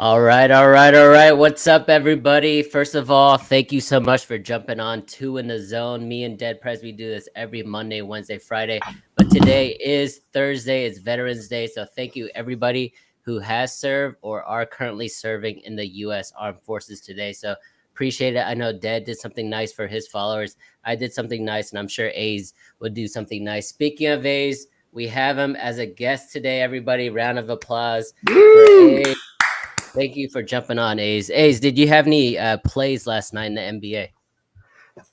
All right. What's up, everybody? First of all, thank you so much for jumping on Two in the Zone. Me and Dead Prez, we do this every Monday, Wednesday, Friday. But today is Thursday, it's Veterans Day. So thank you, everybody who has served or are currently serving in the U.S. Armed Forces today. So appreciate it. I know Dead did something nice for his followers. I did something nice, and I'm sure A's would do something nice. Speaking of A's, we have him as a guest today, everybody. Round of applause for A. Thank you for jumping on, A's. A's, did you have any plays last night in the NBA?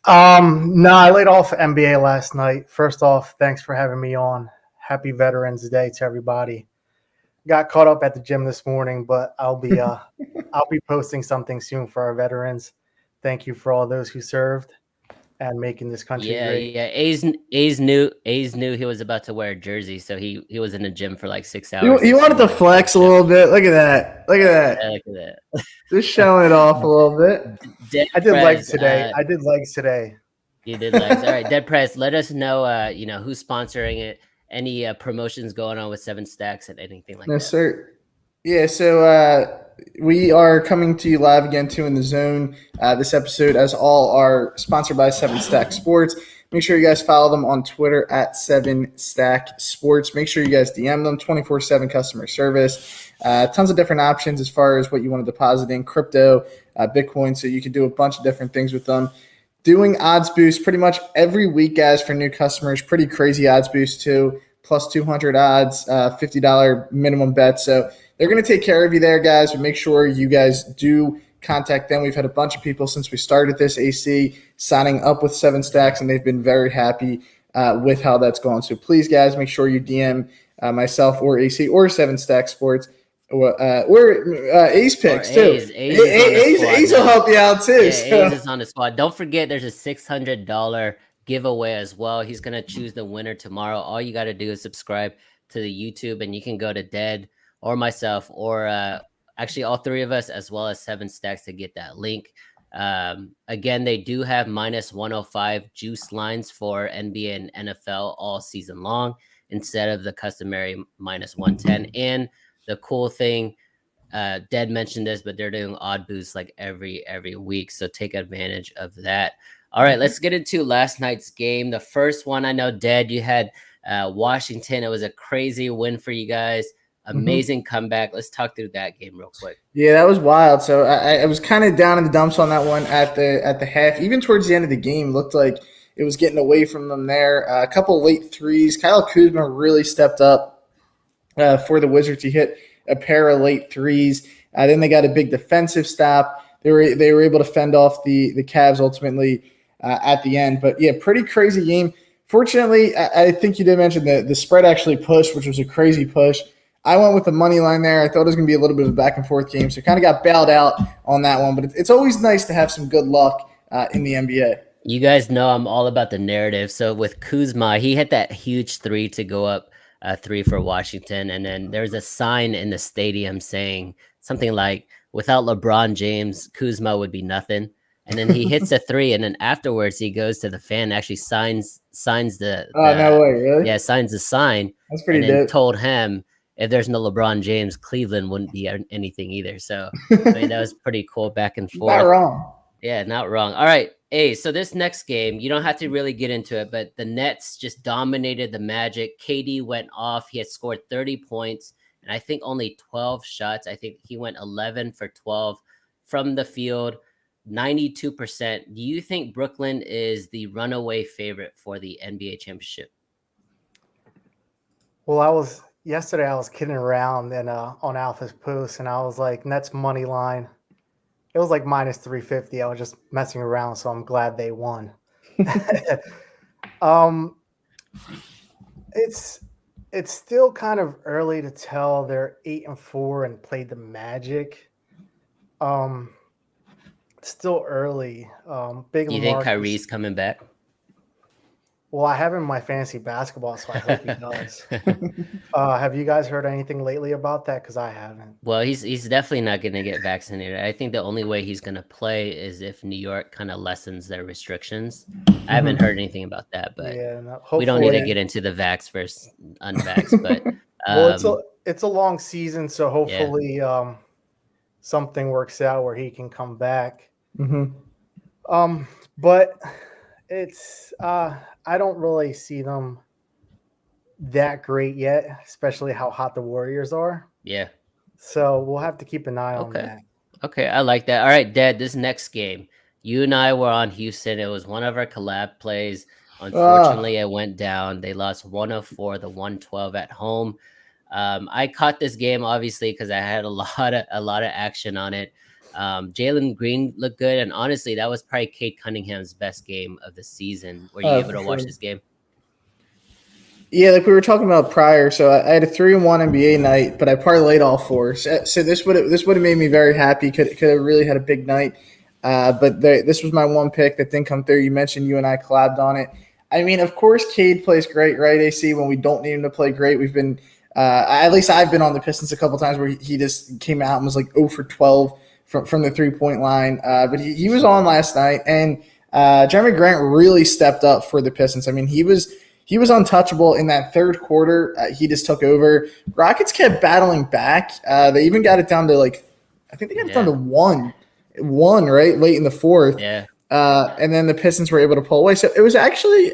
No, I laid off NBA last night. First off, thanks for having me on. Happy Veterans Day to everybody. Got caught up at the gym this morning, but I'll be posting something soon for our veterans. Thank you for all those who served and making this country great. Yeah. A's knew he was about to wear a jersey, so he was in the gym for like 6 hours. You wanted to flex a little bit. Look at that. Look at that. Yeah, look at that. Just showing it off a little bit. I did legs today. You did legs. All right, Dead Press, let us know who's sponsoring it, any promotions going on with Seven Stacks and anything like that. No, sir. Yeah, so we are coming to you live again, Two in the Zone. This episode, as all, are sponsored by Seven Stack Sports. Make sure you guys follow them on Twitter at Seven Stack Sports. Make sure you guys DM them, 24/7 customer service. Tons of different options as far as what you want to deposit in, crypto, Bitcoin, so you can do a bunch of different things with them. Doing odds boosts pretty much every week, guys, for new customers. Pretty crazy odds boosts too, plus 200 odds, $50 minimum bet. So they're going to take care of you there, guys, but make sure you guys do contact them. We've had a bunch of people since we started this AC signing up with Seven Stacks, and they've been very happy with how that's going. So please, guys, make sure you DM myself or AC or Seven Stack Sports. We're Ace picks too. Ace will help you out too. Yeah, Ace is on the spot. Don't forget, there's a $600 giveaway as well. He's gonna choose the winner tomorrow. All you got to do is subscribe to the YouTube, and you can go to Dead or myself or actually all three of us, as well as Seven Stacks, to get that link. Again, they do have minus 105 juice lines for NBA and NFL all season long instead of the customary minus 110. And the cool thing, Dead mentioned this, but they're doing odd boosts like every week, so take advantage of that. All right, let's get into last night's game. The first one, I know, Dead, you had Washington. It was a crazy win for you guys. Amazing comeback. Let's talk through that game real quick. Yeah, that was wild. So I was kind of down in the dumps on that one at the half. Even towards the end of the game, looked like it was getting away from them there. A couple late threes. Kyle Kuzma really stepped up for the Wizards. He hit a pair of late threes. Then they got a big defensive stop. They were able to fend off the Cavs ultimately at the end. But yeah, pretty crazy game. Fortunately, I think you did mention the spread actually pushed, which was a crazy push. I went with the money line there. I thought it was going to be a little bit of a back and forth game, so kind of got bailed out on that one. But it's always nice to have some good luck in the NBA. You guys know I'm all about the narrative. So with Kuzma, he hit that huge three to go up 3 for Washington. And then there's a sign in the stadium saying something like, without LeBron James, Kuzma would be nothing. And then he hits a 3, and then afterwards he goes to the fan and actually signs the no way, really? Yeah, signs the sign. That's pretty and then dope. Told him if there's no LeBron James, Cleveland wouldn't be anything either. So I mean, that was pretty cool back and forth. Not wrong. Yeah, not wrong. All right. Hey, so this next game, you don't have to really get into it, but the Nets just dominated the Magic. KD went off. He had scored 30 points, and I think only 12 shots. I think he went 11 for 12 from the field, 92%. Do you think Brooklyn is the runaway favorite for the NBA championship? Well, yesterday I was kidding around and on Alpha's post, and I was like, Nets money line. It was like minus 350. I was just messing around, so I'm glad they won. It's still kind of early to tell. They're 8-4 and played the Magic. Still early. Big. You think Kyrie's coming back? Well, I have him in my fantasy basketball, so I hope he does. Have you guys heard anything lately about that? Because I haven't. Well, he's definitely not going to get vaccinated. I think the only way he's going to play is if New York kind of lessens their restrictions. I haven't heard anything about that, but we don't need to get into the vax versus unvax. But well, it's a long season, so hopefully something works out where he can come back. Mm-hmm. But it's I don't really see them that great yet, especially how hot the Warriors are. Yeah. So we'll have to keep an eye on Okay. that. Okay, I like that. All right, Dad, this next game, you and I were on Houston. It was one of our collab plays. Unfortunately, it went down. They lost 104 to 112 at home. I caught this game obviously because I had a lot of action on it. Jalen Green looked good, and honestly, that was probably Cade Cunningham's best game of the season. Were you able to watch this game? Yeah, like we were talking about prior. So I had a 3-1 NBA night, but I parlayed all four. So this would have made me very happy. Could have really had a big night. But this was my one pick that didn't come through. You mentioned you and I collabed on it. I mean, of course, Cade plays great, right? AC, when we don't need him to play great, we've been at least I've been on the Pistons a couple times where he just came out and was like 0 for 12 from the 3-point line. But he was on last night, and Jeremy Grant really stepped up for the Pistons. I mean, he was untouchable in that third quarter. He just took over. Rockets kept battling back. They even got it down to I think they got it down to one, right, late in the fourth. Yeah. And then the Pistons were able to pull away. So it was actually,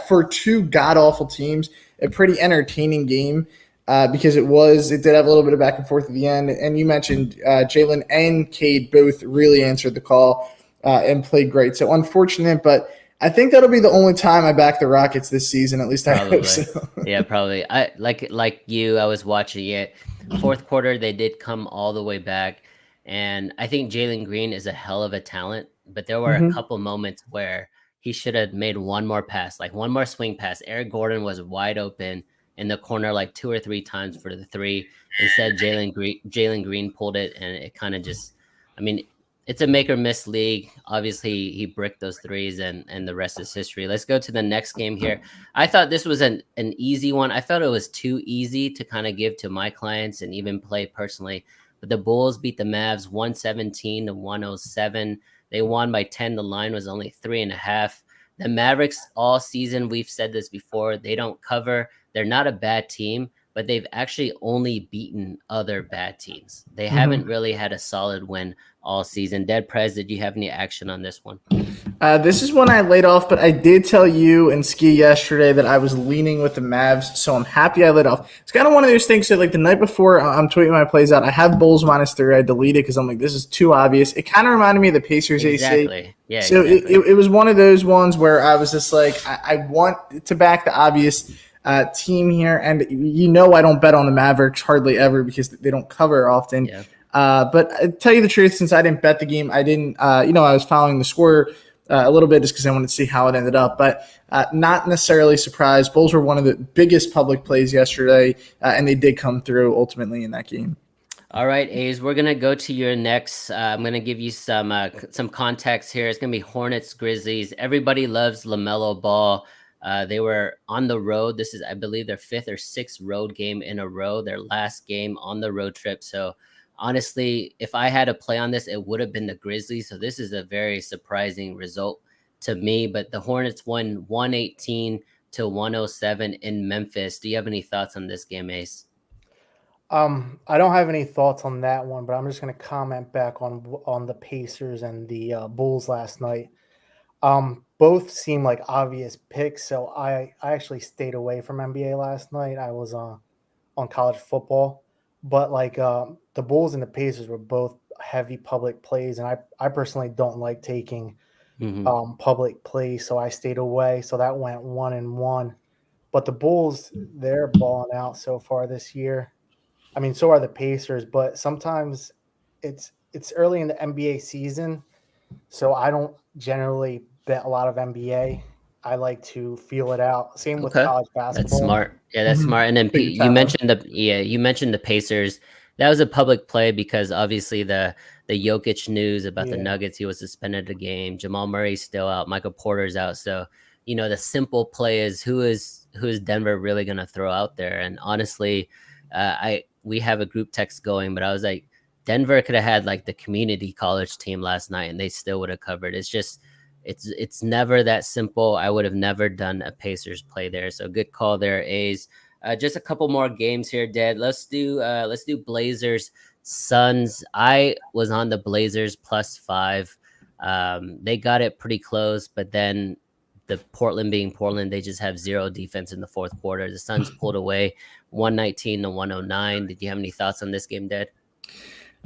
for two god-awful teams, a pretty entertaining game because it did have a little bit of back and forth at the end. And you mentioned Jalen and Cade both really answered the call and played great. So unfortunate, but I think that'll be the only time I back the Rockets this season. At least I hope so. Yeah, probably. I like you. I was watching it. Fourth quarter, they did come all the way back, and I think Jalen Green is a hell of a talent. But there were a couple moments where he should have made one more pass, like one more swing pass. Eric Gordon was wide open in the corner like 2 or 3 times for the three. Instead, Jalen Green pulled it, and it kind of just. I mean, it's a make or miss league. Obviously, he bricked those threes, and the rest is history. Let's go to the next game here. I thought this was an easy one. I felt it was too easy to kind of give to my clients and even play personally. But the Bulls beat the Mavs 117 to 107. They won by 10. The line was only 3.5. The Mavericks all season, we've said this before, they don't cover. They're not a bad team, but they've actually only beaten other bad teams. They haven't really had a solid win all season. Dead Prez, did you have any action on this one? This is one I laid off, but I did tell you and Ski yesterday that I was leaning with the Mavs, so I'm happy I laid off. It's kind of one of those things that, like, the night before I'm tweeting my plays out, I have Bulls -3. I delete it because I'm like, this is too obvious. It kind of reminded me of the Pacers Exactly. AC. Yeah. So exactly. it was one of those ones where I was just like, I want to back the obvious team here, and I don't bet on the Mavericks hardly ever because they don't cover often. Yeah. But I tell you the truth, since I didn't bet the game, I didn't. I was following the score a little bit just because I wanted to see how it ended up, but not necessarily surprised. Bulls were one of the biggest public plays yesterday, and they did come through ultimately in that game. All right, A's, we're going to go to your next. I'm going to give you some context here. It's going to be Hornets, Grizzlies. Everybody loves LaMelo Ball. They were on the road. This is, I believe, their 5th or 6th road game in a row, their last game on the road trip. So honestly, if I had to play on this, it would have been the Grizzlies. So this is a very surprising result to me. But the Hornets won 118 to 107 in Memphis. Do you have any thoughts on this game, Ace? I don't have any thoughts on that one, but I'm just going to comment back on the Pacers and the Bulls last night. Both seem like obvious picks, so I actually stayed away from NBA last night. I was on college football, but the Bulls and the Pacers were both heavy public plays, and I personally don't like taking public plays, so I stayed away. So that went 1-1. But the Bulls, they're balling out so far this year. I mean, so are the Pacers, but sometimes it's early in the NBA season, so I don't generally bet a lot of NBA. I like to feel it out. Same with college basketball. That's smart. Yeah, that's smart. And then you mentioned the Pacers. That was a public play because obviously the Jokic news about the Nuggets, he was suspended a game. Jamal Murray's still out. Michael Porter's out. So, the simple play is who is Denver really going to throw out there? And honestly, we have a group text going, but I was like, Denver could have had like the community college team last night and they still would have covered. It's just, it's never that simple. I would have never done a Pacers play there. So good call there, A's. Just a couple more games here, Dad. Let's do Blazers Suns, I was on the Blazers +5. They got it pretty close, but then the Portland being Portland, they just have zero defense in the fourth quarter. The Suns pulled away 119 to 109. Did you have any thoughts on this game, Dad?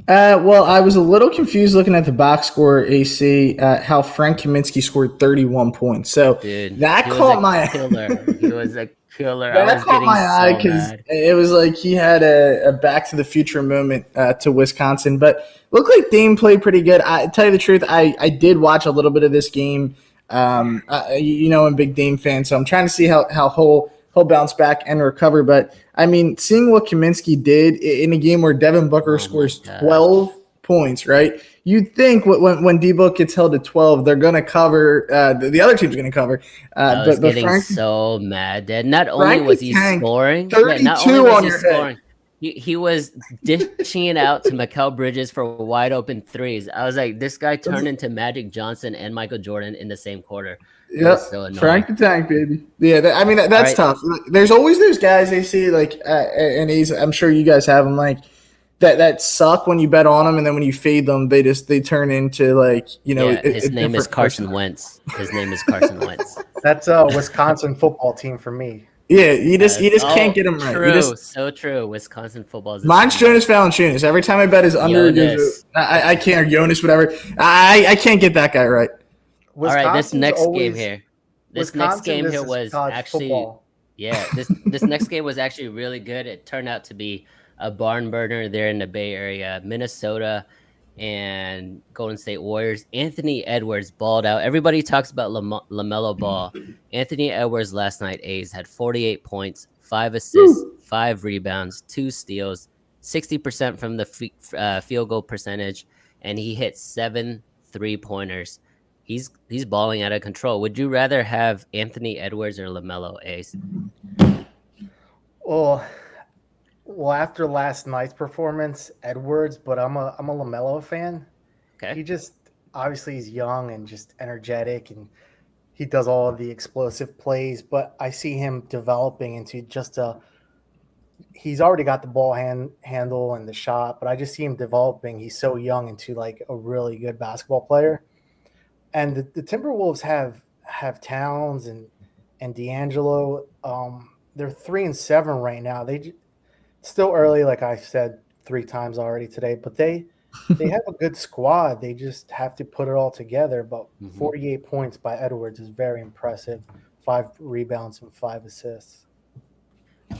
Well, I was a little confused looking at the box score, AC, how Frank Kaminsky scored 31 points. So Dude, that caught my killer. He was a killer. That caught my eye because it was like he had a Back to the Future moment to Wisconsin. But looked like Dame played pretty good. I tell you the truth, I did watch a little bit of this game. I'm a big Dame fan, so I'm trying to see how he'll bounce back and recover. But, I mean, seeing what Kaminsky did in a game where Devin Booker scores 12 points, right? You'd think when D-Book gets held to 12, they're going to cover the other team's going to cover. I was getting so mad, Dad. Not only was he scoring, 32 on your head. He was dishing it out to Mikal Bridges for wide open threes. I was like, this guy turned into Magic Johnson and Michael Jordan in the same quarter. Yep, so Frank the Tank, baby. Yeah, that's right. Tough. There's always those guys they see and I'm sure you guys have them that suck when you bet on them, and then when you fade them, they turn into his name is Carson Wentz. His name is Carson Wentz. That's a Wisconsin football team for me. Yeah, you just can't get them right. True, so true. Wisconsin football. Mine's Jonas Valanciunas. Every time I bet is under, I can't, or Jonas, whatever. I can't get that guy right. All right, this next game here. This next game here was actually football. This next game was actually really good. It turned out to be a barn burner there in the Bay Area. Minnesota and Golden State Warriors. Anthony Edwards balled out. Everybody talks about LaMelo Ball. Anthony Edwards last night, A's, had 48 points, 5 assists, 5 rebounds, 2 steals, 60% from the field goal percentage, and he hit 7 3-pointers. He's balling out of control. Would you rather have Anthony Edwards or LaMelo, Ace? Well, after last night's performance, Edwards, but I'm a LaMelo fan. Okay. He just obviously he's young and just energetic, and he does all of the explosive plays. But I see him developing into he's already got the ball handle and the shot, but I just see him developing. He's so young into like a really good basketball player. And the Timberwolves have Towns and D'Angelo. They're 3-7 right now. Still early, like I said 3 times already today, but they have a good squad. They just have to put it all together. But 48 points by Edwards is very impressive. 5 rebounds and 5 assists.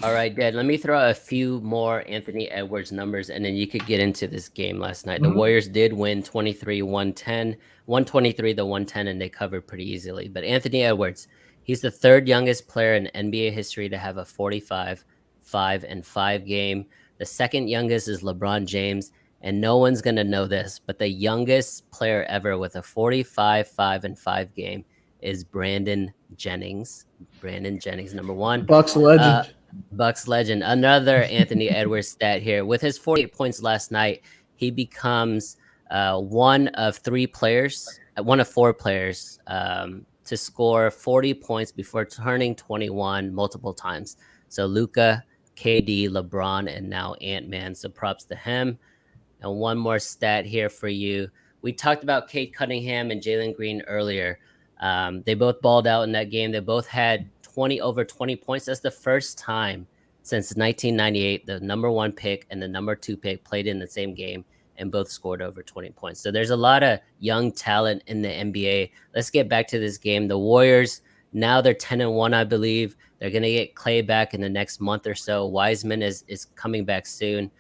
All right, Dad, let me throw out a few more Anthony Edwards numbers, and then you could get into this game last night. The Warriors did win 23-110, 123-110, and they covered pretty easily. But Anthony Edwards, he's the 3rd youngest player in NBA history to have a 45-5-5 game. The 2nd youngest is LeBron James, and no one's going to know this, but the youngest player ever with a 45-5-5 game is Brandon Jennings. Brandon Jennings, number 1. Bucks legend. Bucks legend. Another Anthony Edwards stat here. With his 48 points last night, he becomes one of 4 players to score 40 points before turning 21 multiple times. So Luka, KD, LeBron, and now Ant-Man. So props to him. And one more stat here for you. We talked about Cade Cunningham and Jalen Green earlier. They both balled out in that game. They both had over 20 points. That's the first time since 1998 the number 1 pick and the number 2 pick played in the same game and both scored over 20 points. So there's a lot of young talent in the NBA. Let's get back to this game. The Warriors, now they're 10-1, I believe. They're going to get Clay back in the next month or so. Wiseman is coming back soon.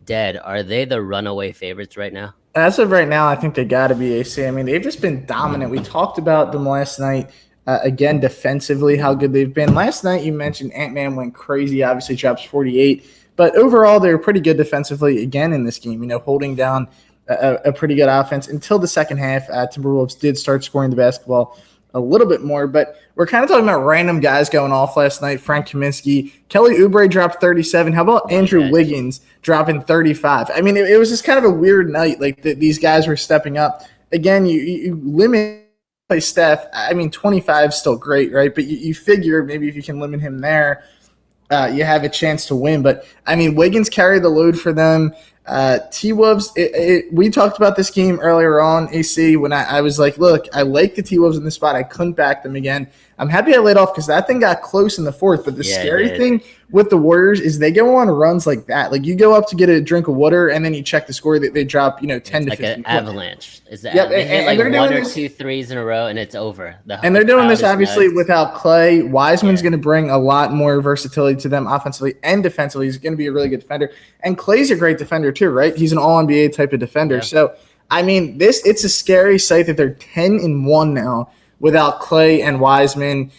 Dad, are they the runaway favorites right now? As of right now, I think they got to be, AC. I mean, they've just been dominant. We talked about them last night. Again, defensively, how good they've been. Last night, you mentioned Ant-Man went crazy, obviously drops 48. But overall, they were pretty good defensively again in this game, holding down a pretty good offense until the second half. Timberwolves did start scoring the basketball a little bit more. But we're kind of talking about random guys going off last night. Frank Kaminsky. Kelly Oubre dropped 37. How about Andrew Wiggins dropping 35? I mean, it was just kind of a weird night. Like these guys were stepping up. Again, you limit play Steph. I mean, 25 is still great, right? But you figure maybe if you can limit him there, you have a chance to win. But, I mean, Wiggins carried the load for them. T-Wolves, we talked about this game earlier on, AC, when I was like, look, I like the T-Wolves in this spot. I couldn't back them again. I'm happy I laid off because that thing got close in the fourth. But the scary thing with the Warriors is they go on runs like that. Like you go up to get a drink of water and then you check the score that they drop, 10 to 15 an avalanche. Is that Yep, they hit like they're one doing or this, 2 threes in a row and it's over. And they're doing this obviously without Clay. Wiseman's Yeah. going to bring a lot more versatility to them offensively and defensively. He's going to be a really good defender. And Clay's a great defender too, right? He's an all-NBA type of defender. Yeah. So, I mean, it's a scary sight that they're 10-1 now without Clay and Wiseman.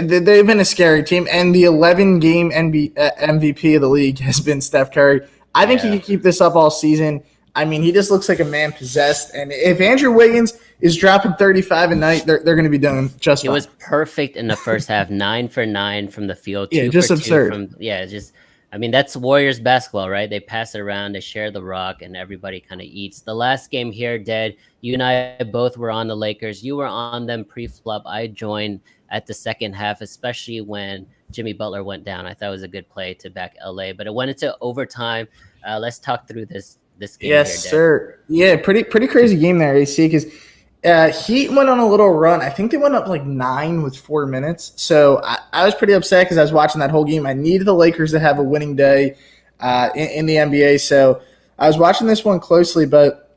They've been a scary team, and the 11-game MVP of the league has been Steph Curry. I think he can keep this up all season. I mean, he just looks like a man possessed. And if Andrew Wiggins is dropping 35 a night, they're going to be doing just fine. He was perfect in the first half, 9 for 9 from the field. Yeah, 2 just for 2 absurd. I mean, that's Warriors basketball, right? They pass it around, they share the rock, and everybody kind of eats. The last game here, Dead, you and I both were on the Lakers. You were on them pre-flop. I joined at the second half, especially when Jimmy Butler went down. I thought it was a good play to back LA, but it went into overtime. Let's talk through this game. Yes, here, sir. Yeah, pretty crazy game there, AC, because Heat went on a little run. I think they went up like 9 with 4 minutes. So I was pretty upset because I was watching that whole game. I needed the Lakers to have a winning day in the NBA. So I was watching this one closely, but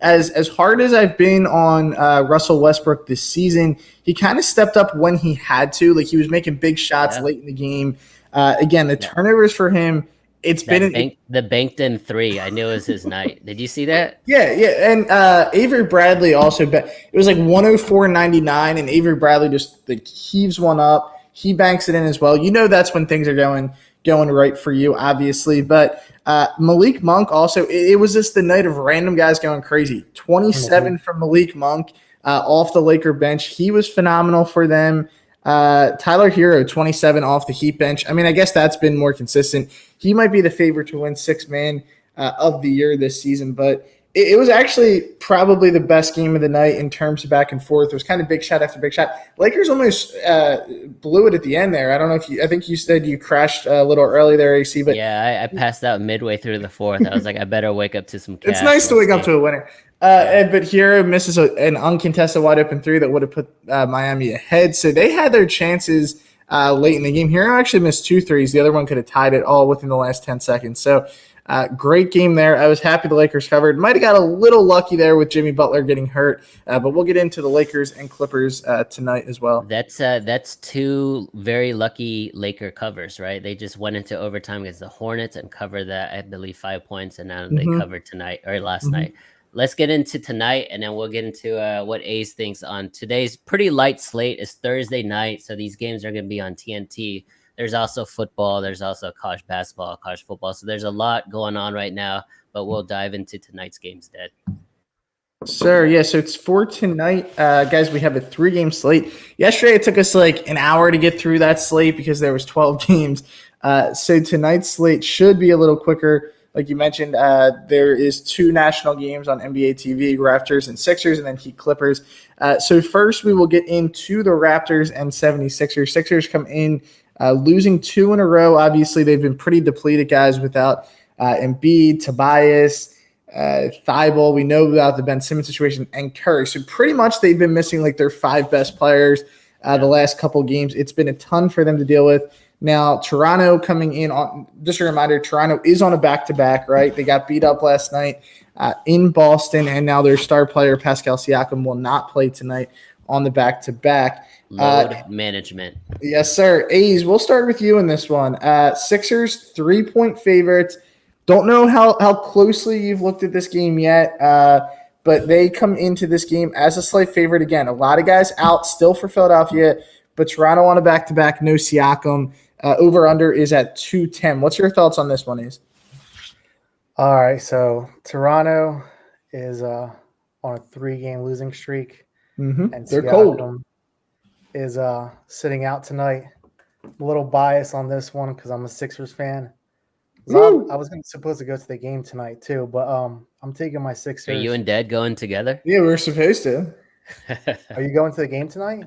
as hard as I've been on Russell Westbrook this season, he kind of stepped up when he had to. Like he was making big shots late in the game. Again, the turnovers for him, it's been the banked in 3. I knew it was his night. Did you see that? Yeah. And Avery Bradley also it was like 104.99, and Avery Bradley just like heaves one up. He banks it in as well. That's when things are going right for you, obviously. But Malik Monk also, it was just the night of random guys going crazy. 27 from Malik Monk off the Laker bench. He was phenomenal for them. Tyler Hero, 27 off the Heat bench. I mean, I guess that's been more consistent. He might be the favorite to win Sixth Man of the year this season, but it was actually probably the best game of the night in terms of back and forth. It was kind of big shot after big shot. Lakers almost blew it at the end there. I don't know I think you said you crashed a little early there, AC. But yeah, I passed out midway through the fourth. I was like, I better wake up to some cash. It's nice to wake up to a winner. But Hero misses an uncontested wide open 3 that would have put Miami ahead. So they had their chances late in the game. Hero actually missed 2 threes. The other one could have tied it all within the last 10 seconds. So great game there. I was happy the Lakers covered. Might have got a little lucky there with Jimmy Butler getting hurt, but we'll get into the Lakers and Clippers tonight as well. That's 2 very lucky Laker covers, right? They just went into overtime against the Hornets and covered that, I believe, 5 points, and now they covered tonight or last night. Let's get into tonight, and then we'll get into what Ace thinks on today's pretty light slate. It's Thursday night, so these games are going to be on TNT. There's also football. There's also college basketball, college football. So there's a lot going on right now, but we'll dive into tonight's games, Dead. Sir, yeah, so it's for tonight. Guys, we have a 3-game slate. Yesterday, it took us like an hour to get through that slate because there was 12 games. So tonight's slate should be a little quicker. Like you mentioned, there is 2 national games on NBA TV, Raptors and Sixers, and then Heat Clippers. So first, we will get into the Raptors and 76ers. Sixers come in losing 2 in a row. Obviously, they've been pretty depleted, guys, without Embiid, Tobias, Thibault. We know about the Ben Simmons situation, and Curry. So pretty much they've been missing like their 5 best players the last couple games. It's been a ton for them to deal with. Now, Toronto coming in on, just a reminder, Toronto is on a back-to-back, right? They got beat up last night in Boston, and now their star player, Pascal Siakam, will not play tonight on the back-to-back. Load management. Yes, sir. A's, we'll start with you in this one. Sixers, 3-point favorites. Don't know how closely you've looked at this game yet, but they come into this game as a slight favorite again. A lot of guys out still for Philadelphia, but Toronto on a back-to-back, no Siakam. Over-under is at 210. What's your thoughts on this one, Ace? All right, so Toronto is on a 3-game losing streak. And they're Siakam cold. Is sitting out tonight. I'm a little biased on this one because I'm a Sixers fan. So I was supposed to go to the game tonight too, but I'm taking my Sixers. Are you and Dead going together? Yeah, we're supposed to. Are you going to the game tonight?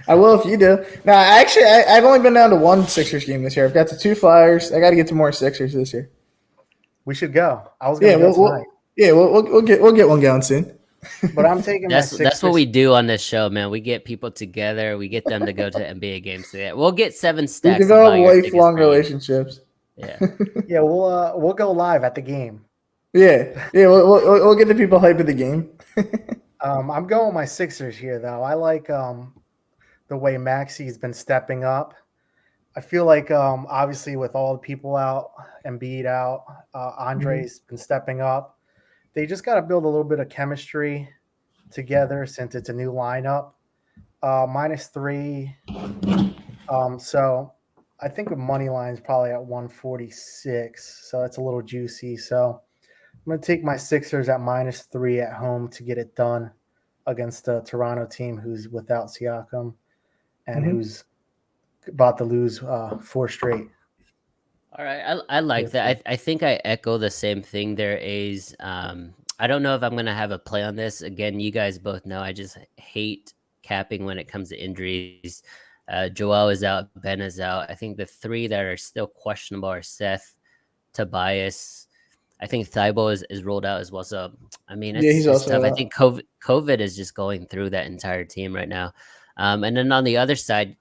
I will if you do. No, actually, I've only been down to 1 Sixers game this year. I've got to 2 Flyers. I got to get to more Sixers this year. We should go. I was going to go tonight. We'll get one going soon. But I'm taking my Sixers. That's what we do on this show, man. We get people together. We get them to go to NBA games together. We'll get 7 stacks. We develop lifelong relationships. Yeah. Yeah, we'll go live at the game. Yeah. We'll get the people hype at the game. I'm going with my Sixers here, though. I like the way Maxi's been stepping up. I feel like obviously with all the people out, Embiid out, Andre's been stepping up. They just got to build a little bit of chemistry together since it's a new lineup. -3. So I think the money line is probably at 146. So that's a little juicy. So I'm going to take my Sixers at -3 at home to get it done against the Toronto team who's without Siakam and who's about to lose 4 straight. All right, I like that. I think I echo the same thing there, A's. I don't know if I'm going to have a play on this. Again, you guys both know I just hate capping when it comes to injuries. Joel is out, Ben is out. I think the 3 that are still questionable are Seth, Tobias. I think Thibault is rolled out as well. So, I mean, it's tough. I think COVID is just going through that entire team right now. And then on the other side,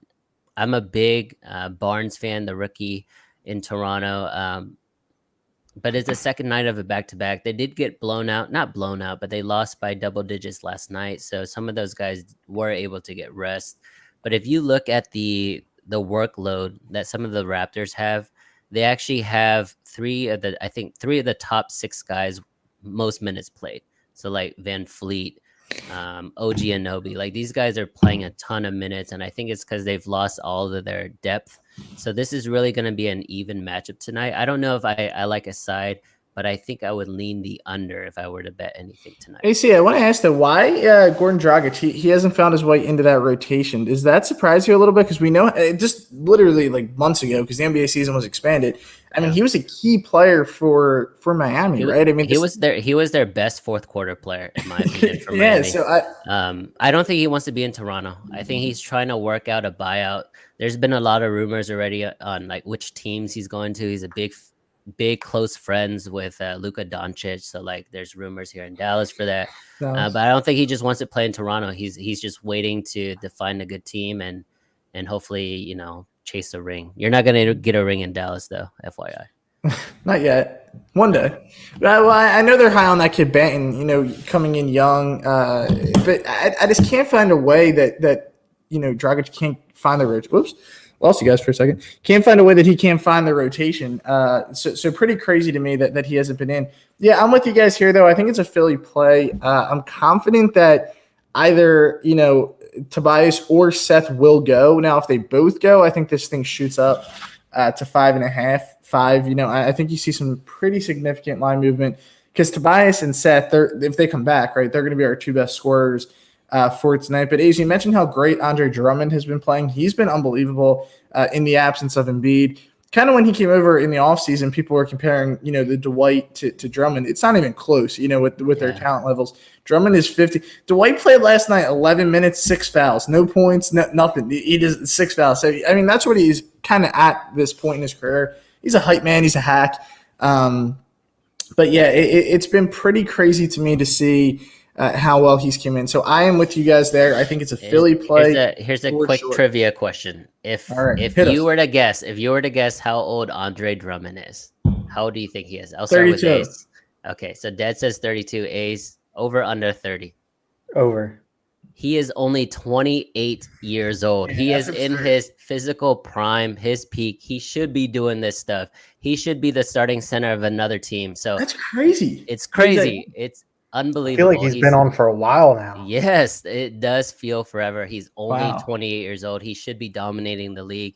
I'm a big Barnes fan, the rookie in Toronto. But it's the second night of a back-to-back. They did get not blown out, but they lost by double digits last night. So some of those guys were able to get rest. But if you look at the workload that some of the Raptors have, they actually have 3 of the top 6 guys most minutes played. So like Van Fleet, OG Anunoby, like these guys are playing a ton of minutes, and I think it's because they've lost all of their depth. So this is really going to be an even matchup tonight. I don't know if I like a side, but I think I would lean the under if I were to bet anything tonight. AC, I want to ask though, why Gordon Dragic, he hasn't found his way into that rotation. Does that surprise you a little bit? Because we know just literally like months ago, because the NBA season was expanded. I mean, he was a key player for Miami, right? I mean, he was their best fourth quarter player in my opinion for Miami. So I don't think he wants to be in Toronto. I think he's trying to work out a buyout. There's been a lot of rumors already on like which teams he's going to. He's a big close friends with Luka Doncic, so like there's rumors here in Dallas for that. But I don't think he just wants to play in Toronto. He's just waiting to find a good team and hopefully chase a ring. You're not going to get a ring in Dallas though, FYI. Not yet. One day. Well, I know they're high on that kid Banton, coming in young, but I just can't find a way that Dragic can't find the rotation. Whoops. Lost you guys for a second. Can't find a way that he can't find the rotation. So pretty crazy to me that he hasn't been in. Yeah, I'm with you guys here, though. I think it's a Philly play. I'm confident that either, Tobias or Seth will go. Now, if they both go, I think this thing shoots up to 5.5, 5. I think you see some pretty significant line movement because Tobias and Seth, if they come back, right, they're going to be our 2 best scorers for tonight. But as you mentioned how great Andre Drummond has been playing. He's been unbelievable in the absence of Embiid. Kind of when he came over in the offseason, people were comparing, the Dwight to Drummond. It's not even close, with their talent levels. Drummond is 50. Dwight played last night 11 minutes, 6 fouls, no points, nothing. He does 6 fouls. So, I mean, that's what he's kind of at this point in his career. He's a hype man. He's a hack. But, yeah, it's been pretty crazy to me to see how well he's come in. So I am with you guys there. I think it's a Philly play. Here's a quick trivia question. If you were to guess how old Andre Drummond is, how old do you think he is? I'll start 32. with Ace. Okay, so Dad says 32. Ace, over under 30. Over. He is only 28 years old. He is in his physical prime, his peak. He should be doing this stuff. He should be the starting center of another team. So that's crazy. It's crazy. It's unbelievable. I feel like he's been on for a while now. Yes, it does feel forever. He's only 28 years old. He should be dominating the league.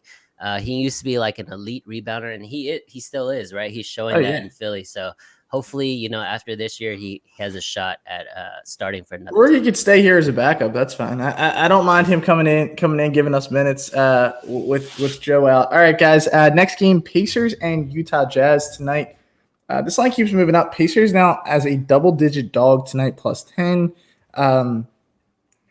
He used to be like an elite rebounder, and he still is, right? He's showing that in Philly. So hopefully, after this year, he has a shot at starting for another. Or he could stay here as a backup. That's fine. I don't mind him coming in, giving us minutes with Joe out. All right, guys. Next game, Pacers and Utah Jazz tonight. This line keeps moving up. Pacers now as a double-digit dog tonight, +10.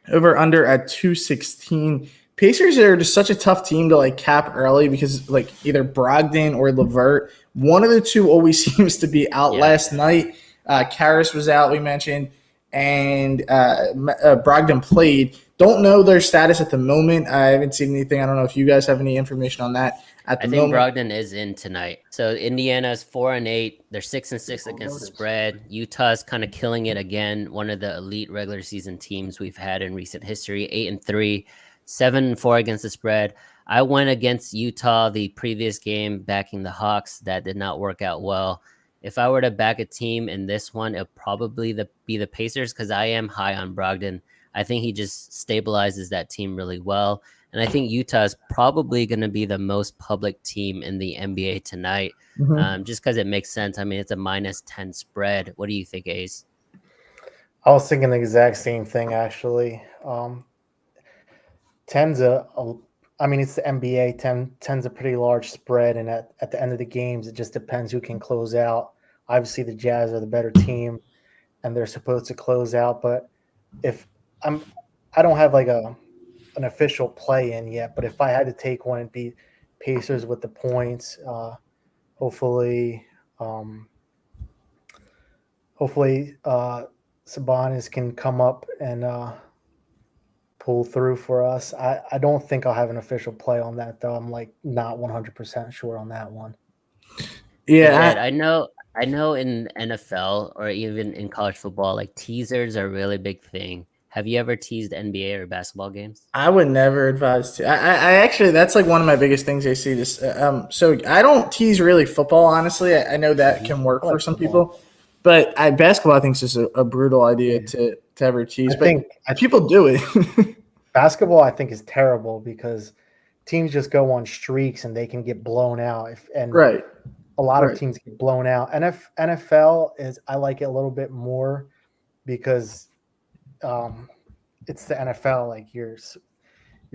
Over under at 216. Pacers are just such a tough team to like cap early because like either Brogdon or LeVert, one of the two always seems to be out. Yeah. Last night. Karras was out, we mentioned, and Brogdon played. Don't know their status at the moment. I haven't seen anything. I don't know if you guys have any information on that at the moment. I think Brogdon is in tonight. So Indiana's 4-8. They're 6-6 against the spread. Utah's kind of killing it again. One of the elite regular season teams we've had in recent history. 8-3, 7-4 against the spread. I went against Utah the previous game, backing the Hawks. That did not work out well. If I were to back a team in this one, it'll probably be the Pacers because I am high on Brogdon. I think he just stabilizes that team really well. And I think Utah is probably going to be the most public team in the NBA tonight, just because it makes sense. I mean, it's a -10 spread. What do you think, Ace? I was thinking the exact same thing, actually. 10's it's the NBA. 10's a pretty large spread, and at the end of the games, it just depends who can close out. Obviously, the Jazz are the better team, and they're supposed to close out. But I don't have like an official play in yet. But if I had to take one, it'd be Pacers with the points. Hopefully, Sabonis can come up and pull through for us. I don't think I'll have an official play on that, though. I'm like not 100% sure on that one. Yeah, I know in NFL or even in college football, like teasers are a really big thing. Have you ever teased NBA or basketball games? I would never advise to. I actually, that's like one of my biggest things I see. This, so I don't tease really football. Honestly, I know that can work for some people, but basketball I think is just a brutal idea to ever tease. I think people do it. Basketball I think is terrible because teams just go on streaks and they can get blown out. Right. A lot of teams get blown out. NFL is I like it a little bit more because it's the NFL. Like you're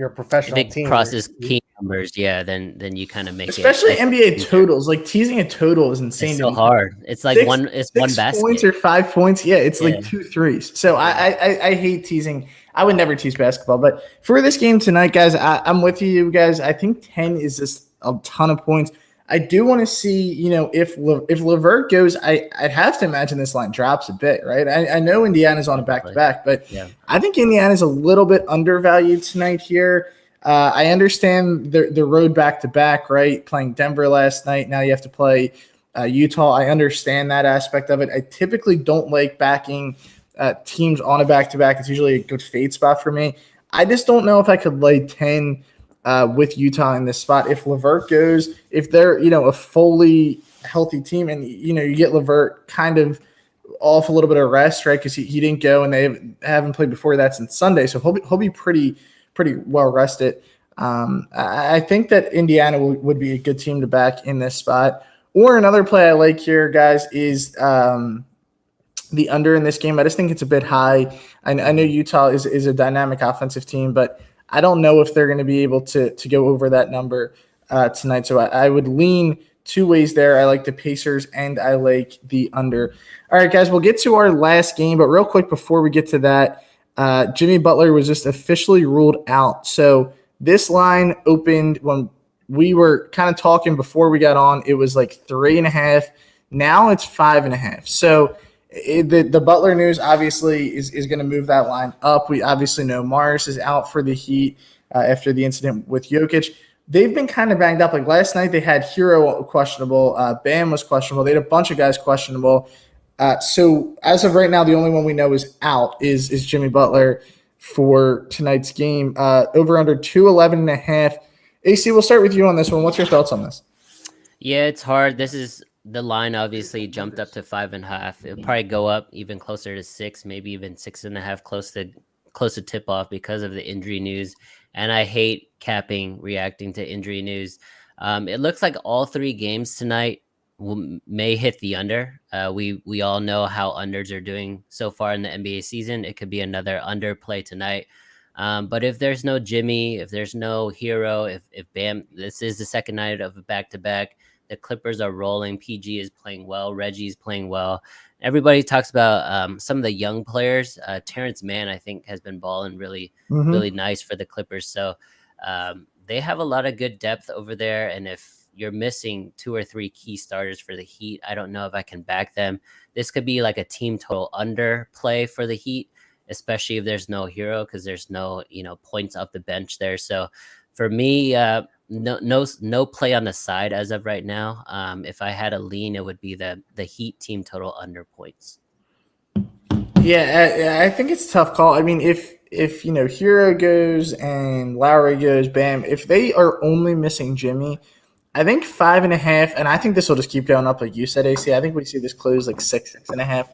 a professional if it team. Crosses key numbers, then you kind of make especially NBA totals. Like teasing a total is insane. It's so hard. It's like one basket. Points or 5 points. Yeah, it's like 2 threes. So I hate teasing. I would never tease basketball. But for this game tonight, guys, I'm with you guys. I think 10 is just a ton of points. I do want to see, if LeVert goes, I'd have to imagine this line drops a bit, right? I know Indiana's on a back-to-back, but I think Indiana's a little bit undervalued tonight here. I understand the road back-to-back, right? Playing Denver last night. Now you have to play Utah. I understand that aspect of it. I typically don't like backing teams on a back-to-back. It's usually a good fade spot for me. I just don't know if I could lay 10 with Utah in this spot. If LeVert goes, if they're, a fully healthy team and, you get LeVert kind of off a little bit of rest, right? Because he didn't go and they haven't played before that since Sunday. So he'll be pretty well rested. I think that Indiana would be a good team to back in this spot. Or another play I like here, guys, is the under in this game. I just think it's a bit high. I know Utah is a dynamic offensive team, but I don't know if they're going to be able to go over that number tonight. So I would lean two ways there. I like the Pacers and I like the under. All right, guys, we'll get to our last game. But real quick before we get to that, Jimmy Butler was just officially ruled out. So this line opened when we were kind of talking before we got on. It was like 3.5. Now it's 5.5. So the Butler news obviously is going to move that line up. We obviously know Morris is out for the Heat after the incident with Jokic. They've been kind of banged up. Like last night they had Hero questionable. Bam was questionable. They had a bunch of guys questionable. So as of right now, the only one we know is out is Jimmy Butler for tonight's game. Over under 211.5. AC, we'll start with you on this one. What's your thoughts on this? Yeah, it's hard. This is the line obviously jumped up to 5.5. It'll probably go up even closer to 6, maybe even 6.5, close to tip off because of the injury news. And I hate reacting to injury news. It looks like all 3 games tonight may hit the under. We all know how unders are doing so far in the NBA season. It could be another under play tonight. But if there's no Jimmy, if there's no Hero, if Bam, this is the second night of a back-to-back. The Clippers are rolling. PG is playing well. Reggie's playing well. Everybody talks about some of the young players. Terrence Mann, I think, has been balling really nice for the Clippers. So They have a lot of good depth over there, and if you're missing 2 or 3 key starters for the Heat, I don't know if I can back them. This could be like a team total under play for the Heat, especially if there's no hero, because there's no points off the bench there. So for me, no play on the side as of right now. If I had a lean, it would be the Heat team total under points. Yeah, I think it's a tough call. I mean, if Hero goes and Lowry goes, bam. If they are only missing Jimmy, I think 5.5, and I think this will just keep going up, like you said, AC. I think we see this close like 6.5.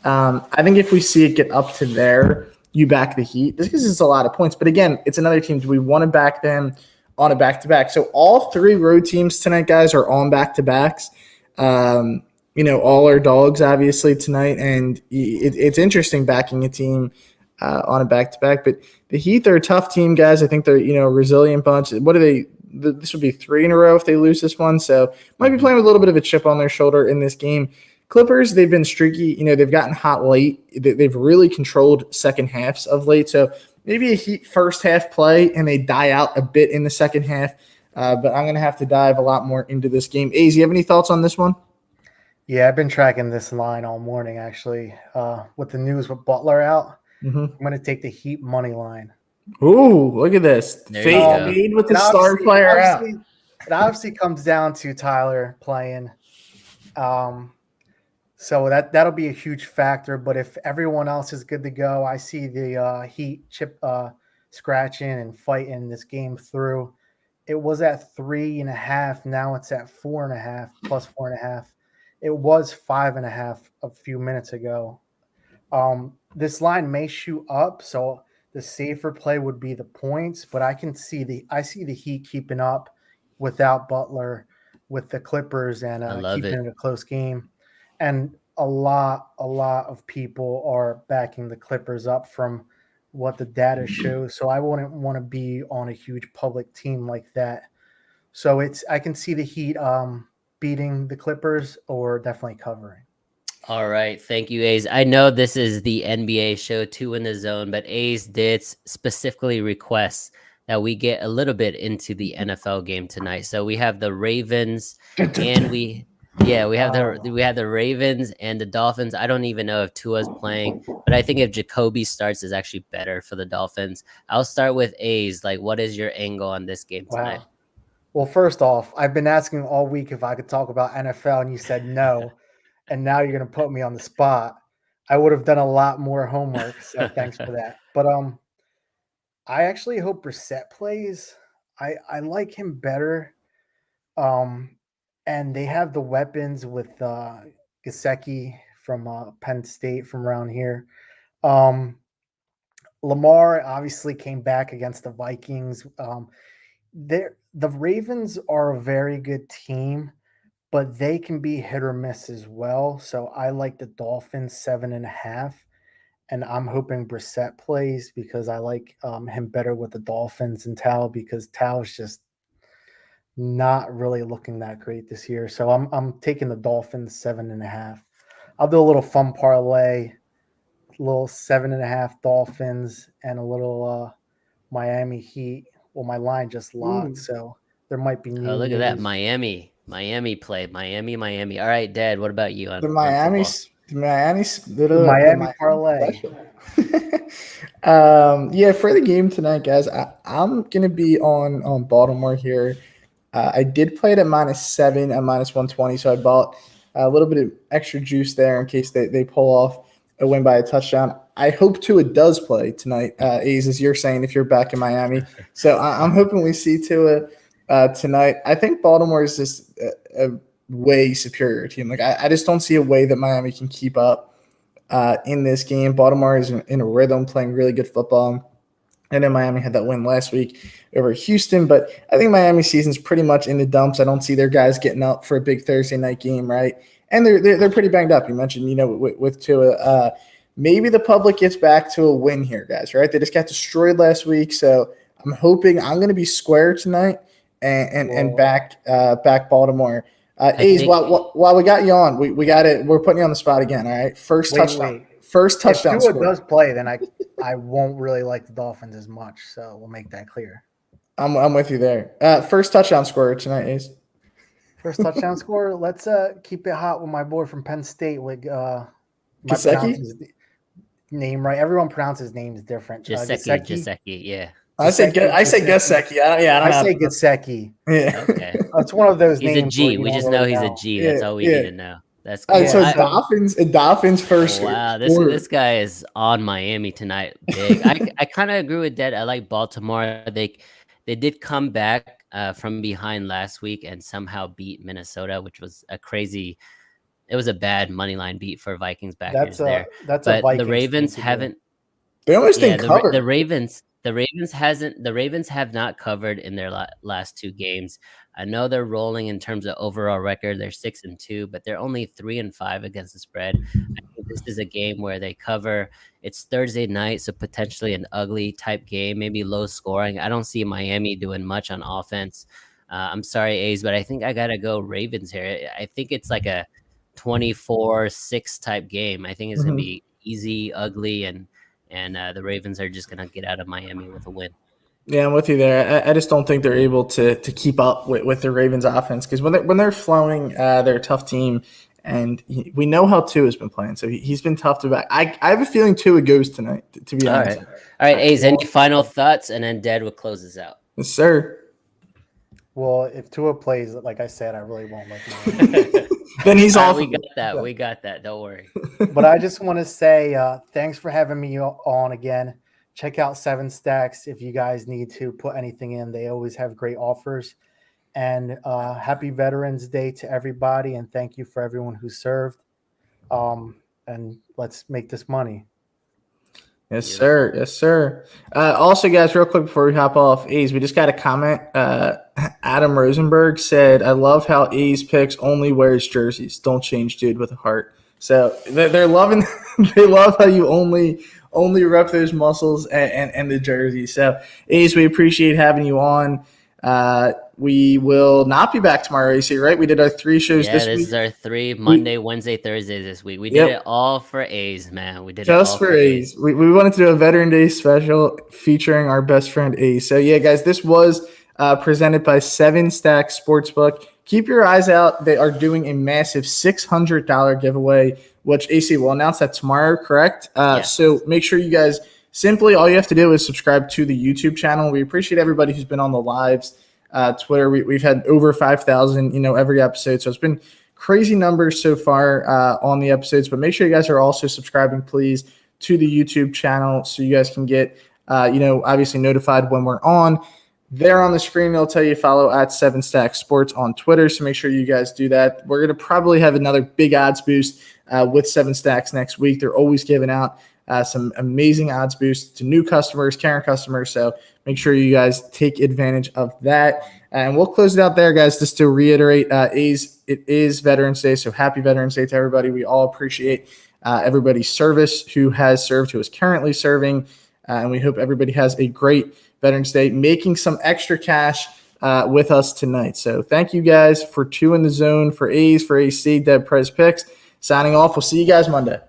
I think if we see it get up to there, you back the Heat. This gives us a lot of points, but again, it's another team. Do we want to back them on a back-to-back? So all 3 road teams tonight, guys, are on back-to-backs. All our dogs, obviously, tonight, and it's interesting backing a team on a back-to-back. But the Heat, they're a tough team, guys. I think they're a resilient bunch. What are they? This would be 3 in a row if they lose this one, so might be playing with a little bit of a chip on their shoulder in this game. Clippers, they've been streaky. They've gotten hot late. They've really controlled second halves of late. So maybe a Heat first half play and they die out a bit in the second half. But I'm going to have to dive a lot more into this game. Az, you have any thoughts on this one? Yeah, I've been tracking this line all morning, actually. With the news with Butler out, I'm going to take the Heat money line. Ooh, look at this. Fade with the star player out. It obviously comes down to Tyler playing. So that'll be a huge factor. But if everyone else is good to go, I see the Heat scratching and fighting this game through. It was at 3.5. Now it's at 4.5 plus 4.5. It was 5.5 a few minutes ago. This line may shoot up, so the safer play would be the points. But I see the Heat keeping up without Butler, with the Clippers, and keeping it a close game. And a lot of people are backing the Clippers up from what the data shows. So I wouldn't want to be on a huge public team like that. So I can see the Heat beating the Clippers or definitely covering. All right. Thank you, A's. I know this is the NBA show, 2 in the Zone, but A's did specifically request that we get a little bit into the NFL game tonight. So we have the Ravens and we have the Ravens and the Dolphins. I don't even know if Tua's playing, but I think if Jacoby starts is actually better for the Dolphins. I'll start with A's. Like, what is your angle on this game tonight? Wow. Well, first off, I've been asking all week if I could talk about NFL, and you said no. And now you're going to put me on the spot. I would have done a lot more homework, so thanks for that. But I actually hope Brissett plays. I like him better. And they have the weapons with Gesicki from Penn State from around here. Lamar obviously came back against the Vikings. The Ravens are a very good team, but they can be hit or miss as well. So I like the Dolphins 7.5, and I'm hoping Brissett plays because I like him better with the Dolphins and Tao, because Tao's just not really looking that great this year. So I'm taking the Dolphins 7.5. I'll do a little fun parlay, a little 7.5 Dolphins and a little Miami Heat. Well, my line just locked, so there might be new. Oh, look at that. Miami play. Miami. All right, Dad, what about you on the Miami parlay? For the game tonight, guys, I'm gonna be on Baltimore here. I did play it at -7 at -120, so I bought a little bit of extra juice there in case they pull off a win by a touchdown. I hope Tua does play tonight, A's, as you're saying, if you're back in Miami. So I'm hoping we see Tua tonight. I think Baltimore is just a way superior team. Like I just don't see a way that Miami can keep up in this game. Baltimore is in a rhythm, playing really good football. And then Miami had that win last week over Houston. But I think Miami's season's pretty much in the dumps. I don't see their guys getting up for a big Thursday night game, right? And they're pretty banged up. You mentioned, with Tua. Maybe the public gets back to a win here, guys, right? They just got destroyed last week. So I'm hoping I'm going to be square tonight and back Baltimore. A's, while we got you on, we got it. We're putting you on the spot again, all right? First touchdown. First touchdown. If Tua does play, then I won't really like the Dolphins as much. So we'll make that clear. I'm with you there. First touchdown scorer tonight, Ace. First touchdown scorer. Let's keep it hot with my boy from Penn State. Like, might Gesicki? pronounce his name right. Everyone pronounces names different. Gesicki, yeah. I say Gesicki. I don't I know. say Gesicki. Yeah. Okay. It's one of those He's names. a G. where you We don't just really know he's a G. That's Yeah, all we yeah. need to know. That's All cool. right, so Yeah. Dolphins first. Wow, scorer. this guy is on Miami tonight. Big. I kind of agree with that. I like Baltimore. They did come back from behind last week and somehow beat Minnesota, which was a crazy. It was a bad money line beat for Vikings backers there. That's a But Vikings the thing Ravens to do. haven't. They almost Yeah, didn't cover. the Ravens have not covered in their last two games. I know they're rolling in terms of overall record. They're 6-2, but they're only 3-5 against the spread. I think this is a game where they cover. It's Thursday night, so potentially an ugly type game, maybe low scoring. I don't see Miami doing much on offense. I'm sorry, A's, but I think I gotta go Ravens here. I think it's like a 24-6 type game. I think it's gonna be easy, ugly, and the Ravens are just gonna get out of Miami with a win. Yeah, I'm with you there. I just don't think they're able to keep up with the Ravens offense because when they're flowing, they're a tough team, and we know how Tua has been playing, so he's been tough to back. I have a feeling Tua goes tonight. To be honest. All right, A's. Any final thoughts, and then Dad will close us out. Yes, sir. Well, if Tua plays, like I said, I really won't like Miami. Then he's off. We got that. We got that. Don't worry. But I just want to say thanks for having me on again. Check out Seven Stacks if you guys need to put anything in. They always have great offers. And happy Veterans Day to everybody. And thank you for everyone who served. And let's make this money. Yes, sir. Yes, sir. Also, guys, real quick before we hop off, A's, we just got a comment. Adam Rosenberg said, I love how A's picks only wears jerseys. Don't change, dude, with a heart. So they're loving they love how you only rep those muscles and the jersey. So, A's, we appreciate having you on. We will not be back tomorrow, AC, right? We did our 3 shows this week. This is our 3 Monday, Wednesday, Thursday this week. We did it all for A's, man. We did just it all for A's. We wanted to do a Veteran Day special featuring our best friend A's. So, yeah, guys, this was presented by 7 Stack Sportsbook. Keep your eyes out. They are doing a massive $600 giveaway, which AC will announce that tomorrow, correct? Yes. So make sure you guys simply all you have to do is subscribe to the YouTube channel. We appreciate everybody who's been on the lives. Twitter, we've had over 5,000, every episode. So it's been crazy numbers so far on the episodes. But make sure you guys are also subscribing, please, to the YouTube channel so you guys can get, obviously notified when we're on. There on the screen, they'll tell you follow at 7 Stack Sports on Twitter. So make sure you guys do that. We're going to probably have another big odds boost with 7 Stacks next week. They're always giving out some amazing odds boosts to new customers, current customers. So make sure you guys take advantage of that. And we'll close it out there, guys, just to reiterate, it is Veterans Day. So happy Veterans Day to everybody. We all appreciate everybody's service who has served, who is currently serving. And we hope everybody has a great Veterans Day, making some extra cash with us tonight. So thank you guys for 2 in the Zone, for A's, for AC, Dead Prez Picks. Signing off. We'll see you guys Monday.